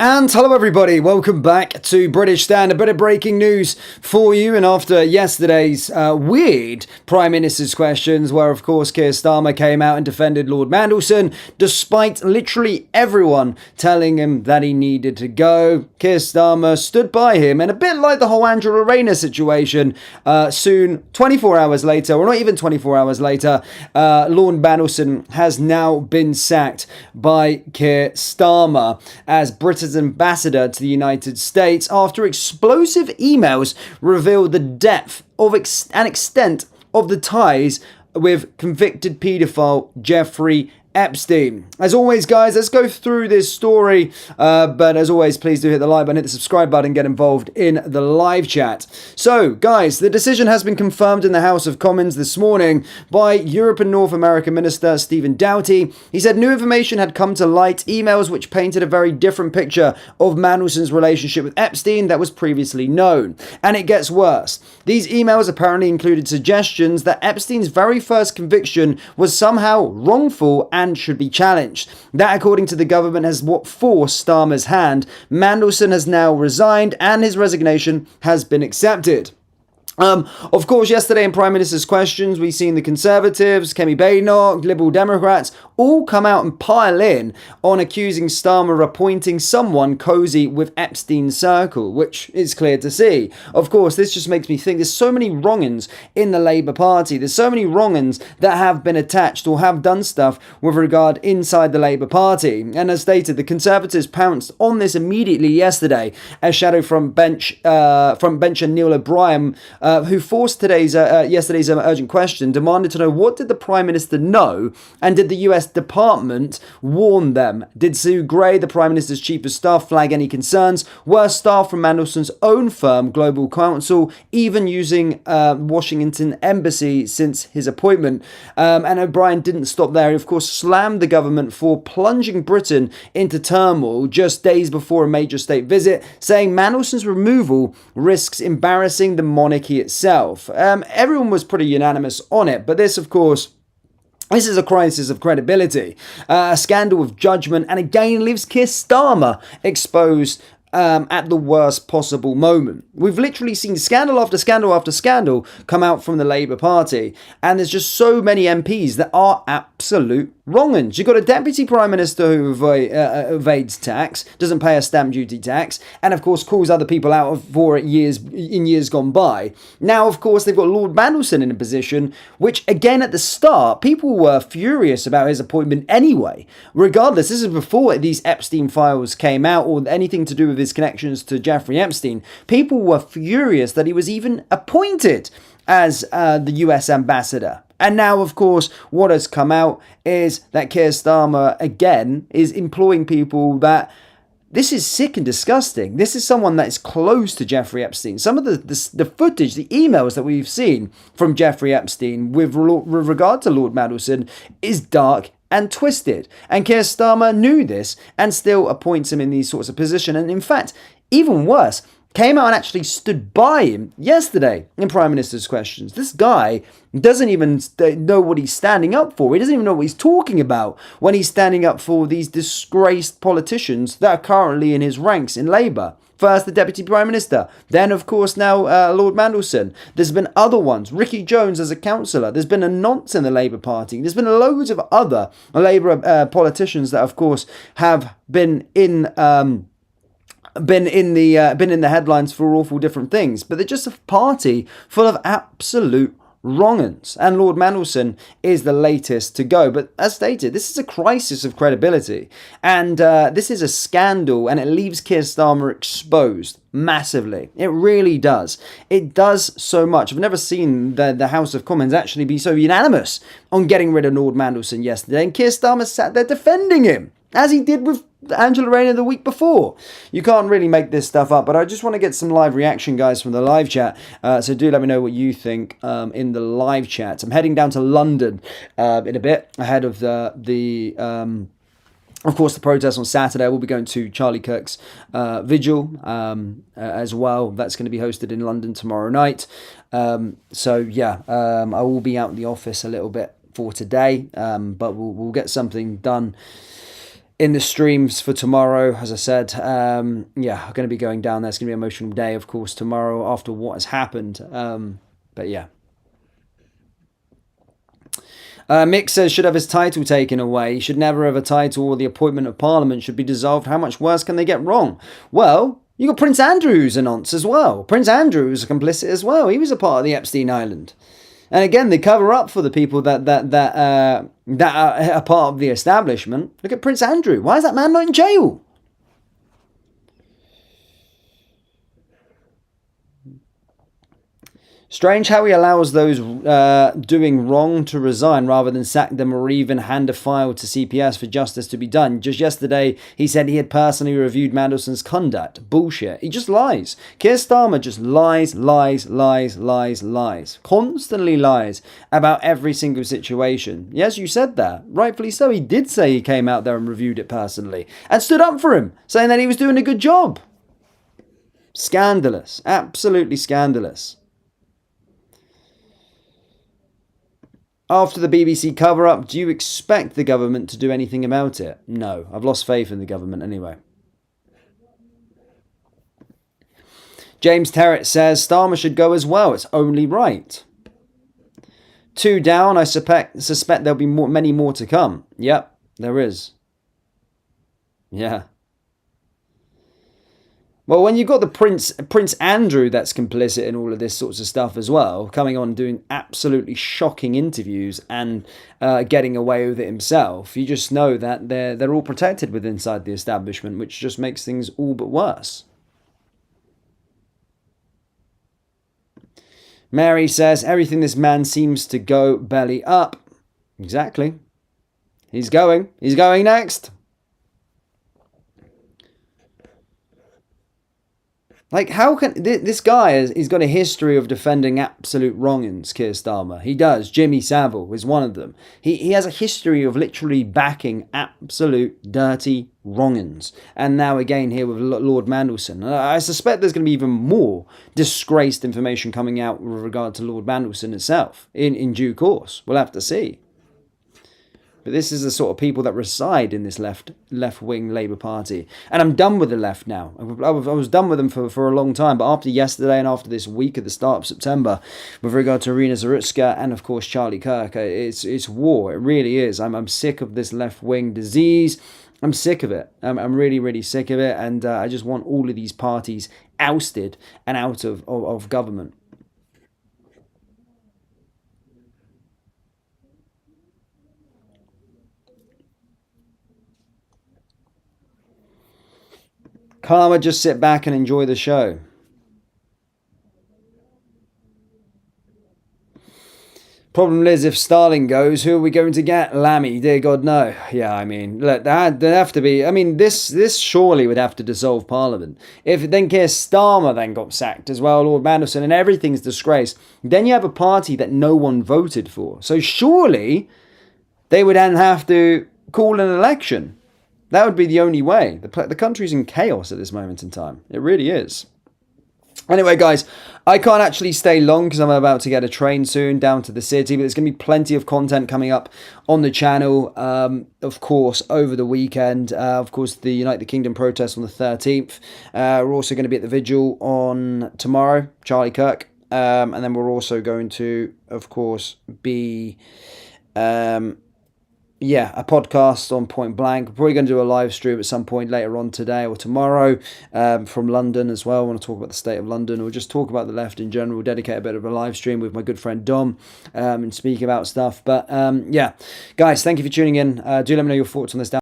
And hello everybody, welcome back to British Stand. A bit of breaking news for you, and after yesterday's weird Prime Minister's questions, where of course Keir Starmer came out and defended Lord Mandelson, despite literally everyone telling him that he needed to go, Keir Starmer stood by him, and a bit like the whole Angela Rayner situation, soon, 24 hours later, or not even 24 hours later, Lord Mandelson has now been sacked by Keir Starmer as Britain's ambassador to the United States after explosive emails revealed the depth of and extent of the ties with convicted paedophile Jeffrey Epstein. As always, guys, let's go through this story. But as always, please do hit the like button, hit the subscribe button, get involved in the live chat. So, guys, the decision has been confirmed in the House of Commons this morning by Europe and North America Minister Stephen Doughty. He said new information had come to light, emails which painted a very different picture of Mandelson's relationship with Epstein that was previously known. And it gets worse. These emails apparently included suggestions that Epstein's very first conviction was somehow wrongful and should be challenged. That, according to the government, has what forced Starmer's hand. Mandelson has now resigned and his resignation has been accepted. Of course, yesterday in Prime Minister's questions, we've seen the Conservatives, Kemi Badenoch, Liberal Democrats, all come out and pile in on accusing Starmer of appointing someone cozy with Epstein's circle, which is clear to see. Of course, this just makes me think there's so many wrong-uns in the Labour Party. There's so many wrong-uns that have been attached or have done stuff with regard inside the Labour Party. And as stated, the Conservatives pounced on this immediately yesterday as shadow from bench and Neil O'Brien, who forced yesterday's urgent question, demanded to know what did the Prime Minister know, and did the US Department warn them? Did Sue Gray, the Prime Minister's Chief of Staff, flag any concerns? Were staff from Mandelson's own firm, Global Counsel, even using Washington Embassy since his appointment? And O'Brien didn't stop there. He, of course, slammed the government for plunging Britain into turmoil just days before a major state visit, saying Mandelson's removal risks embarrassing the monarchy itself. Everyone was pretty unanimous on it, but this, of course, this is a crisis of credibility, a scandal of judgment, and again leaves Keir Starmer exposed at the worst possible moment. We've literally seen scandal after scandal after scandal come out from the Labour Party, and there's just so many MPs that are absolute wrong-uns. You've got a Deputy Prime Minister who evades tax, doesn't pay a stamp duty tax, and of course calls other people out for it in years gone by. Now, of course, they've got Lord Mandelson in a position which, again, at the start, people were furious about his appointment anyway. Regardless, this is before these Epstein files came out or anything to do with his connections to Jeffrey Epstein. People were furious that he was even appointed as the US ambassador. And now, of course, what has come out is that Keir Starmer, again, is employing people that this is sick and disgusting. This is someone that is close to Jeffrey Epstein. Some of the footage, the emails that we've seen from Jeffrey Epstein with regard to Lord Mandelson is dark and twisted. And Keir Starmer knew this and still appoints him in these sorts of positions. And in fact, even worse, came out and actually stood by him yesterday in Prime Minister's questions. This guy doesn't even know what he's standing up for. He doesn't even know what he's talking about when he's standing up for these disgraced politicians that are currently in his ranks in Labour. First, the Deputy Prime Minister. Then, of course, now Lord Mandelson. There's been other ones. Ricky Jones as a councillor. There's been a nonce in the Labour Party. There's been loads of other Labour politicians that, of course, have been in the headlines for awful different things. But they're just a party full of absolute wrong-uns. And Lord Mandelson is the latest to go. But as stated, this is a crisis of credibility. And this is a scandal, and it leaves Keir Starmer exposed massively. It really does. It does so much. I've never seen the House of Commons actually be so unanimous on getting rid of Lord Mandelson yesterday. And Keir Starmer sat there defending him, as he did with Angela Rayner the week before. You can't really make this stuff up, but I just want to get some live reaction, guys, from the live chat. So do let me know what you think in the live chat. I'm heading down to London in a bit ahead of of course, the protest on Saturday. We'll be going to Charlie Kirk's vigil as well. That's going to be hosted in London tomorrow night. I will be out in the office a little bit for today, but we'll get something done in the streams for tomorrow. As I said, yeah, I'm going to be going down there. It's going to be an emotional day, of course, tomorrow after what has happened. But yeah. Mick says, should have his title taken away. He should never have a title, or the appointment of Parliament should be dissolved. How much worse can they get wrong? Well, you got Prince Andrew's a nonce as well. Prince Andrew was complicit as well. He was a part of the Epstein Island. And again, they cover up for the people that are a part of the establishment. Look at Prince Andrew. Why is that man not in jail? Strange how he allows those doing wrong to resign rather than sack them or even hand a file to CPS for justice to be done. Just yesterday, he said he had personally reviewed Mandelson's conduct. Bullshit. He just lies. Keir Starmer just lies. Constantly lies about every single situation. Yes, you said that. Rightfully so. He did say he came out there and reviewed it personally and stood up for him, saying that he was doing a good job. Scandalous. Absolutely scandalous. After the BBC cover-up, do you expect the government to do anything about it? No, I've lost faith in the government anyway. James Terrett says, Starmer should go as well. It's only right. 2 down. I suspect there'll be many more to come. Yep, there is. Yeah. Well, when you've got the Prince Andrew that's complicit in all of this sorts of stuff as well, coming on doing absolutely shocking interviews and getting away with it himself, you just know that they're all protected with inside the establishment, which just makes things all but worse. Mary says, everything this man seems to go belly up. Exactly. He's going next. Like, how can this guy he's got a history of defending absolute wrong'uns, Keir Starmer. He does. Jimmy Savile is one of them. He has a history of literally backing absolute dirty wrong'uns. And now again here with Lord Mandelson. I suspect there's going to be even more disgraced information coming out with regard to Lord Mandelson itself in due course. We'll have to see. But this is the sort of people that reside in this left-wing Labour Party. And I'm done with the left now. I was done with them for a long time. But after yesterday and after this week at the start of September, with regard to Irina Zarutska and, of course, Charlie Kirk, it's war. It really is. I'm sick of this left-wing disease. I'm sick of it. I'm really, really sick of it. And I just want all of these parties ousted and out of government. Karma, just sit back and enjoy the show. Problem is, if Starling goes, who are we going to get? Lammy, dear God, no. Yeah, I mean, look, there'd have to be. I mean, this surely would have to dissolve Parliament. If then Keir Starmer then got sacked as well, Lord Mandelson, and everything's disgraced, then you have a party that no one voted for. So surely they would then have to call an election. That would be the only way. The country's in chaos at this moment in time. It really is. Anyway, guys, I can't actually stay long because I'm about to get a train soon down to the city. But there's going to be plenty of content coming up on the channel, of course, over the weekend. Of course, the Unite the Kingdom protest on the 13th. We're also going to be at the vigil on tomorrow, Charlie Kirk. And then we're also going to, of course, be... a podcast on Point Blank. We're probably going to do a live stream at some point later on today or tomorrow from London as well. I want to talk about the state of London or just talk about the left in general. Dedicate a bit of a live stream with my good friend Dom and speak about stuff. But yeah, guys, thank you for tuning in. Do let me know your thoughts on this down